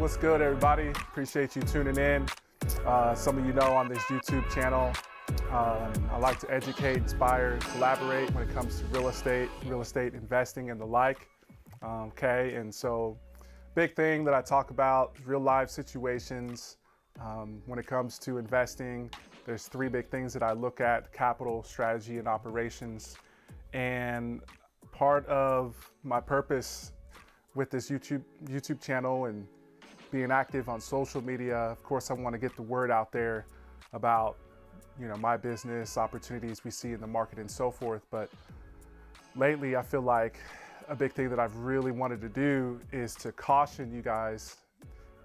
What's good, everybody? Appreciate you tuning in. Some of you know on this YouTube channel, I like to educate, inspire, collaborate when it comes to real estate investing, and the like. Okay, and so big thing that I talk about real life situations when it comes to investing. There's three big things that I look at: capital, strategy, and operations. And part of my purpose with this YouTube channel and being active on social media, of course, I want to get the word out there about, my business, opportunities we see in the market and so forth. But lately, I feel like a big thing that I've really wanted to do is to caution you guys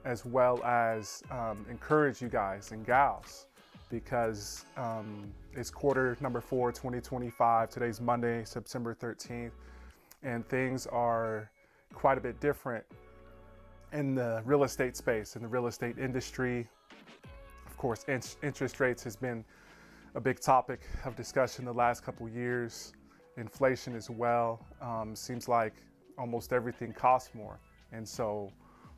as well as encourage you guys and gals, because it's quarter number 4, 2025. Today's Monday, September 13th, and things are quite a bit different in the real estate space, in the real estate industry. Of course, interest rates has been a big topic of discussion the last couple years. Inflation as well. Seems like almost everything costs more. And so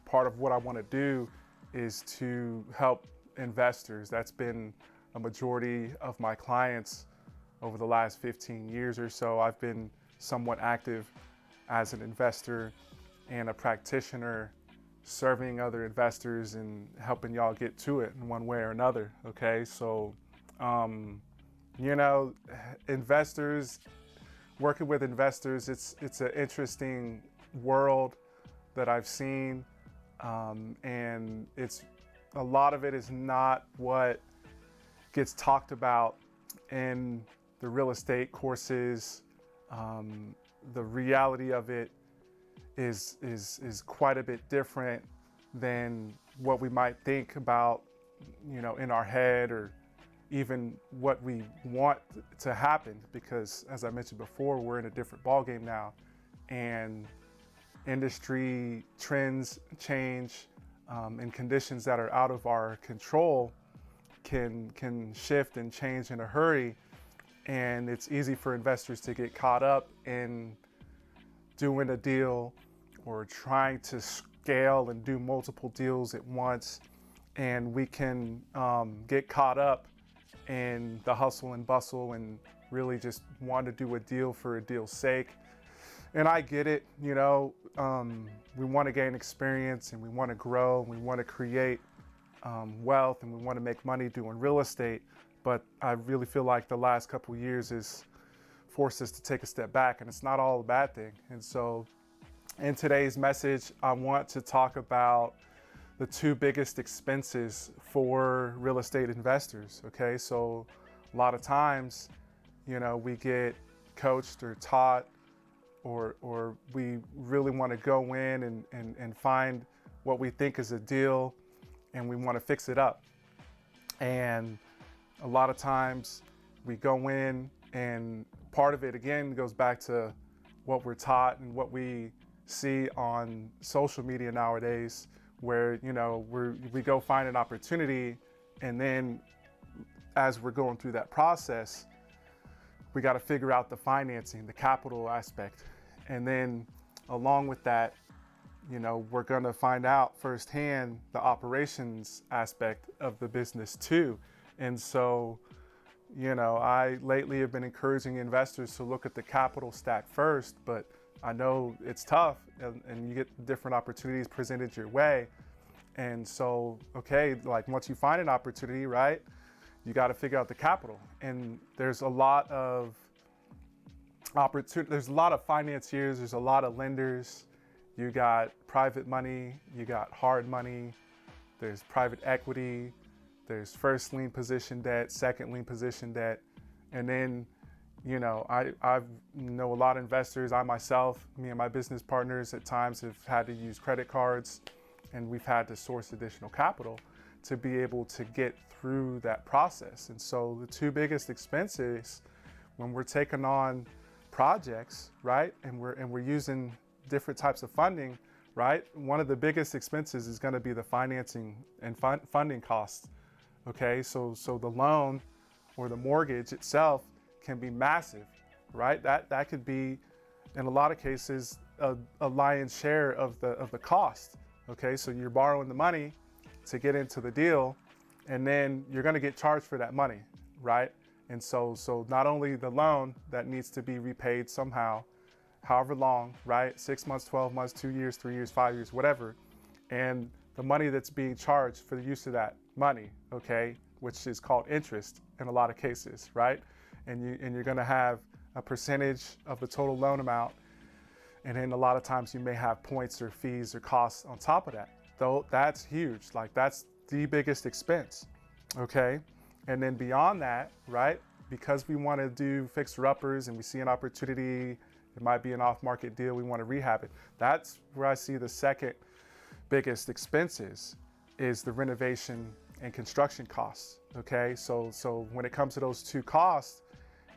part of what I want to do is to help investors. That's been a majority of my clients over the last 15 years or so. I've been somewhat active as an investor and a practitioner, serving other investors and helping y'all get to it in one way or another. Okay, so investors, working with investors, it's an interesting world that I've seen, and it's a lot of it is not what gets talked about in the real estate courses. The reality of it is quite a bit different than what we might think about, in our head, or even what we want to happen. Because as I mentioned before, we're in a different ballgame now, and industry trends change, and conditions that are out of our control can shift and change in a hurry. And it's easy for investors to get caught up in doing a deal or trying to scale and do multiple deals at once. And we can get caught up in the hustle and bustle and really just want to do a deal for a deal's sake. And I get it, we want to gain experience, and we want to grow, and we want to create wealth, and we want to make money doing real estate. But I really feel like the last couple of years has forced us to take a step back, and it's not all a bad thing. And so in today's message, I want to talk about the two biggest expenses for real estate investors. Okay, so a lot of times, we get coached or taught, or we really want to go in and find what we think is a deal, and we want to fix it up. And a lot of times we go in, and part of it again goes back to what we're taught and what we see on social media nowadays, where we go find an opportunity, and then as we're going through that process, we got to figure out the financing, the capital aspect. And then along with that, we're going to find out firsthand the operations aspect of the business too. And so, I lately have been encouraging investors to look at the capital stack first, but I know it's tough, and you get different opportunities presented your way. And so, okay, like once you find an opportunity, right, you got to figure out the capital. And there's a lot of opportunity, there's a lot of financiers, there's a lot of lenders. You got private money, you got hard money, there's private equity, there's first lien position debt, second lien position debt. And then, I know a lot of investors. I myself, me and my business partners at times have had to use credit cards, and we've had to source additional capital to be able to get through that process. And so the two biggest expenses when we're taking on projects, right, and we're using different types of funding, right, one of the biggest expenses is going to be the financing and funding costs. Okay, so the loan or the mortgage itself can be massive, right? That could be, in a lot of cases, a lion's share of the cost. Okay, so you're borrowing the money to get into the deal, and then you're going to get charged for that money, right? And so not only the loan that needs to be repaid somehow, however long, right? 6 months, 12 months, 2 years, 3 years, 5 years, whatever. And the money that's being charged for the use of that money, okay, which is called interest in a lot of cases, right? And you're going to have a percentage of the total loan amount. And then a lot of times you may have points or fees or costs on top of that. Though that's huge. Like that's the biggest expense, okay? And then beyond that, right, because we want to do fixer-uppers and we see an opportunity, it might be an off-market deal, we want to rehab it. That's where I see the second biggest expenses is the renovation and construction costs, okay? So when it comes to those two costs,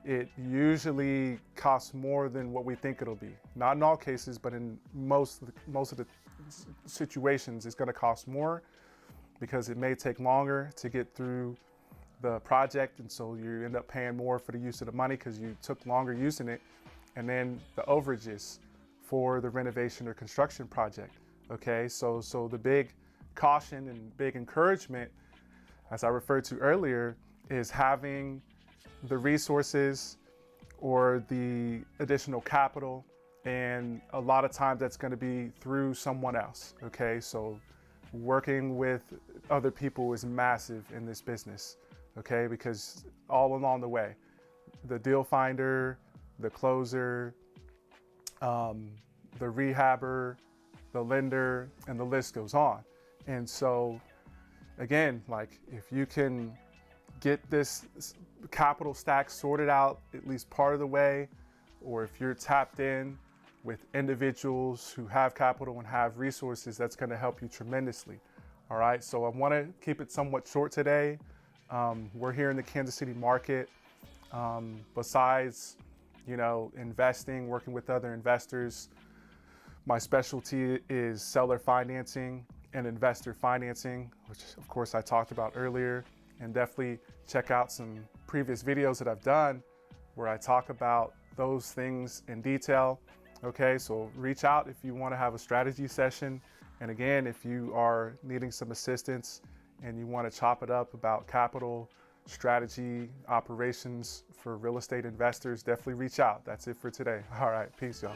it usually costs more than what we think it'll be. Not in all cases, but in most of the situations, it's gonna cost more because it may take longer to get through the project, and so you end up paying more for the use of the money because you took longer using it, and then the overages for the renovation or construction project, okay? So the big caution and big encouragement, as I referred to earlier, is having the resources or the additional capital, and a lot of times that's going to be through someone else, okay? So working with other people is massive in this business, okay? Because all along the way, the deal finder, the closer, the rehabber, the lender, and the list goes on. And so again, like if you can get this capital stack sorted out at least part of the way, or if you're tapped in with individuals who have capital and have resources, that's going to help you tremendously. All right, so I want to keep it somewhat short today. We're here in the Kansas City market. Besides, investing, working with other investors, my specialty is seller financing and investor financing, which of course I talked about earlier. And definitely check out some previous videos that I've done where I talk about those things in detail. Okay, so reach out if you want to have a strategy session. And again, if you are needing some assistance and you want to chop it up about capital, strategy, operations for real estate investors, definitely reach out. That's it for today. All right, peace, y'all.